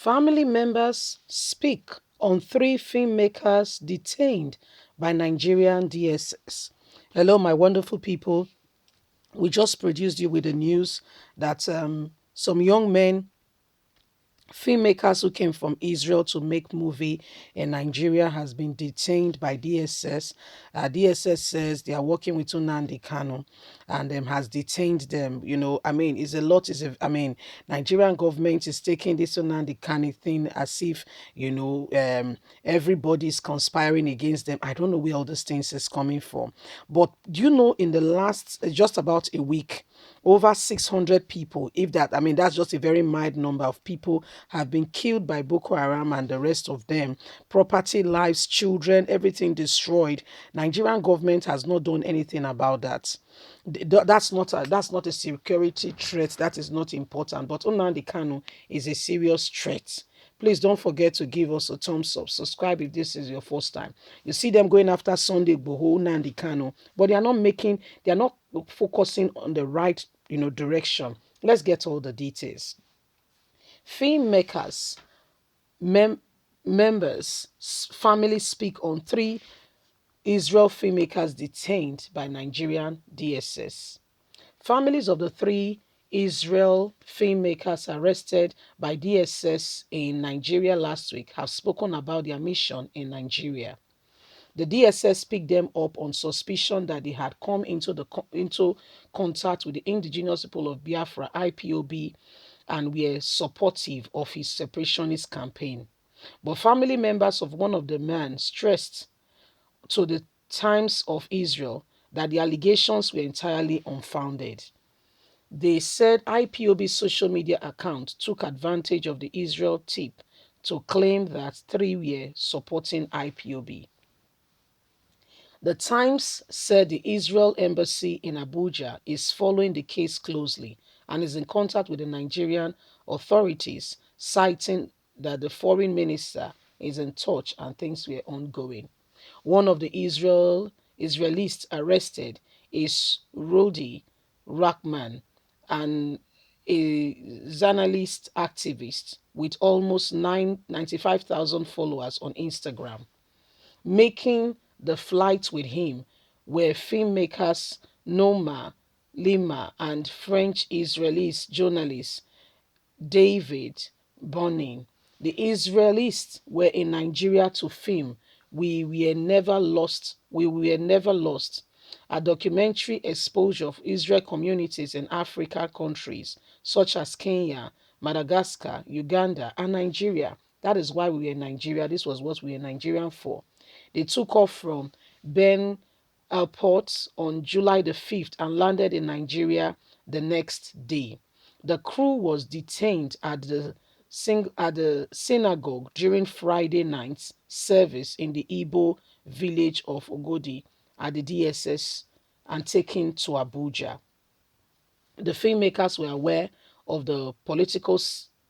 Family members speak on three filmmakers detained by Nigerian DSS. Hello, my wonderful people. We just produced you with the news that some young men, filmmakers who came from Israel to make movie in Nigeria, has been detained by DSS. DSS says they are working with Nnamdi Kanu and has detained them. I mean, it's a lot. Nigerian government is taking this Nnamdi Kanu thing as if, everybody's conspiring against them. I don't know where all these things is coming from. But do you know, in the last just about a week, over 600 people, if that, I mean, that's just a very mild number of people, have been killed by Boko Haram and the rest of them. Property, lives, children, everything destroyed. Nigerian government has not done anything about that. That's not a security threat. That is not important. But Nnamdi Kanu is a serious threat. Please don't forget to give us a thumbs up. Subscribe if this is your first time. You see them going after Sunday Igboho, Nnamdi Kanu, but they are not focusing on the right, direction. Let's get all the details. Filmmakers, members, families speak on three Israel filmmakers detained by Nigerian DSS. Families of the three Israel filmmakers arrested by DSS in Nigeria last week have spoken about their mission in Nigeria. The DSS picked them up on suspicion that they had come into contact with the indigenous people of Biafra, IPOB, and were supportive of his separationist campaign. But family members of one of the men stressed to the Times of Israel that the allegations were entirely unfounded. They said IPOB's social media account took advantage of the Israel tip to claim that three were supporting IPOB. The Times said the Israel embassy in Abuja is following the case closely and is in contact with the Nigerian authorities, citing that the foreign minister is in touch and things were ongoing. One of the Israelis arrested is Rodi Rachman, an a journalist activist with almost 95,000 followers on Instagram. Making the flight with him were filmmakers Noma Lima and French Israeli journalist David Bonin. The Israelis were in Nigeria to film We Were Never Lost. We Were Never Lost. A documentary exposure of Israel communities in African countries such as Kenya, Madagascar, Uganda, and Nigeria. That is why we were in Nigeria. This was what we were Nigerian for. They took off from Ben Airport on July the 5th and landed in Nigeria the next day. The crew was detained at the synagogue during Friday night's service in the Igbo village of Ogodi at the DSS and taken to Abuja. The filmmakers were aware of the political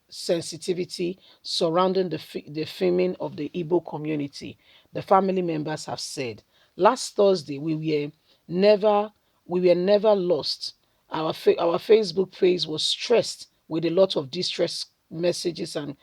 sensitivity surrounding the filming of the Igbo community. The family members have said, last Thursday we were never lost. Our Facebook page was stressed with a lot of distress messages and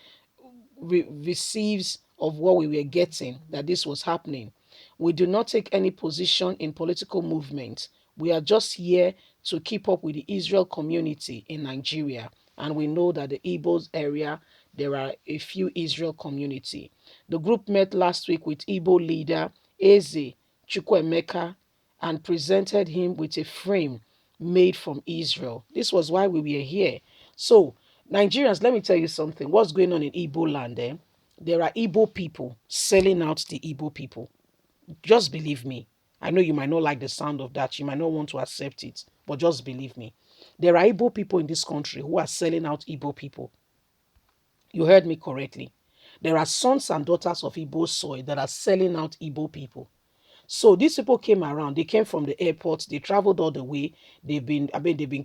receives of what we were getting, that this was happening. We do not take any position in political movement. We are just here to keep up with the Israel community in Nigeria. And we know that the Igbos area, there are a few Israel community. The group met last week with Igbo leader Eze Chukwuemeka and presented him with a frame made from Israel. This was why we were here. So, Nigerians, let me tell you something. What's going on in Igbo land? There are Igbo people selling out the Igbo people. Just believe me. I know you might not like the sound of that. You might not want to accept it. But just believe me. There are Igbo people in this country who are selling out Igbo people. You heard me correctly. There are sons and daughters of Igbo soil that are selling out Igbo people. So these people came around. They came from the airport. They traveled all the way. They've been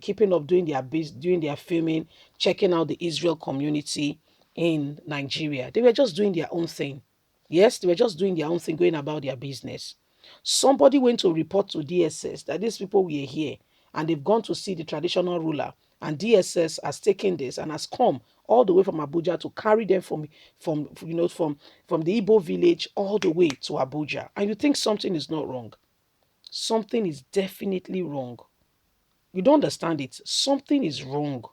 keeping up, doing their filming, checking out the Israel community in Nigeria. They were just doing their own thing. Yes, they were just doing their own thing, going about their business. Somebody went to report to DSS that these people were here and they've gone to see the traditional ruler And DSS has taken this and has come all the way from Abuja to carry them from the Igbo village all the way to Abuja. And you think something is not wrong. Something is definitely wrong. You don't understand it. Something is wrong.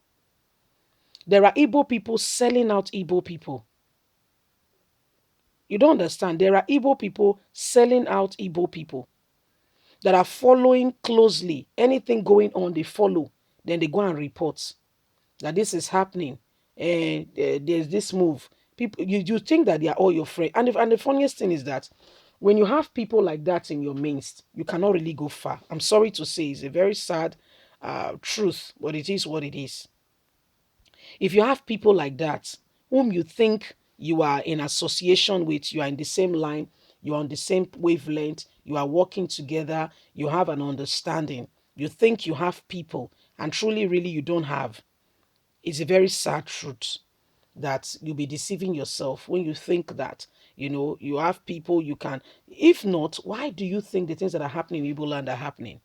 There are Igbo people selling out Igbo people. You don't understand. There are Igbo people selling out Igbo people that are following closely. Anything going on, they follow. Then they go and report that this is happening. And there's this move. People, you think that they are all your friends. And the funniest thing is that when you have people like that in your midst, you cannot really go far. I'm sorry to say, it's a very sad truth, but it is what it is. If you have people like that, whom you think you are in association with, you are in the same line, you are on the same wavelength, you are working together, you have an understanding, you think you have people, and truly, really, you don't have. It's a very sad truth that you'll be deceiving yourself when you think that, you have people you can. If not, why do you think the things that are happening in Igbo land are happening?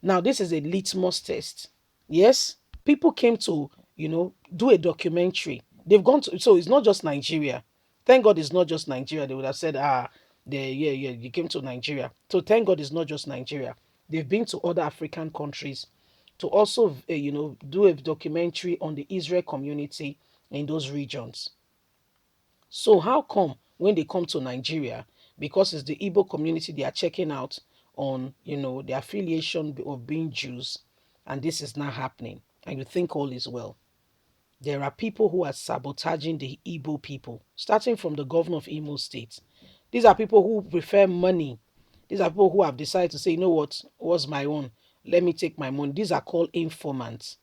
Now, this is a litmus test. Yes, people came to, do a documentary. They've gone to, so it's not just Nigeria. Thank God it's not just Nigeria. They would have said, yeah, you came to Nigeria. So thank God it's not just Nigeria. They've been to other African countries to also, do a documentary on the Israel community in those regions. So how come when they come to Nigeria, because it's the Igbo community they are checking out on, the affiliation of being Jews, and this is not happening, and you think all is well? There are people who are sabotaging the Igbo people, starting from the governor of Imo State. These are people who prefer money. These are people who have decided to say, you know what, what's my own? Let me take my money. These are called informants.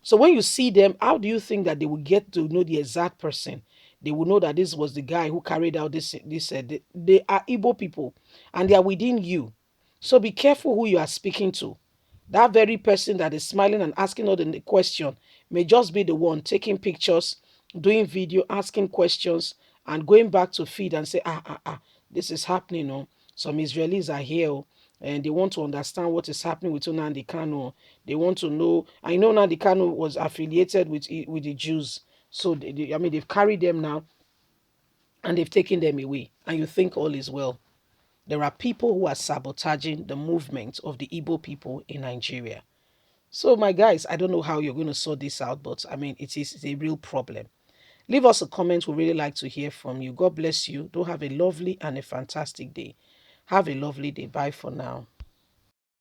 So when you see them, how do you think that they will get to know the exact person? They will know that this was the guy who carried out this. They are Igbo people, and they are within you. So be careful who you are speaking to. That very person that is smiling and asking all the question may just be the one taking pictures, doing video, asking questions, and going back to feed and say, this is happening. Oh. Some Israelis are here. Oh, and they want to understand what is happening with Nnamdi Kanu. They want to know. I know Nnamdi Kanu was affiliated with the Jews. So, they've carried them now and they've taken them away. And you think all is well. There are people who are sabotaging the movement of the Igbo people in Nigeria. So, my guys, I don't know how you're going to sort this out, but it's a real problem. Leave us a comment. We really like to hear from you. God bless you. Do have a lovely and a fantastic day. Have a lovely day. Bye for now.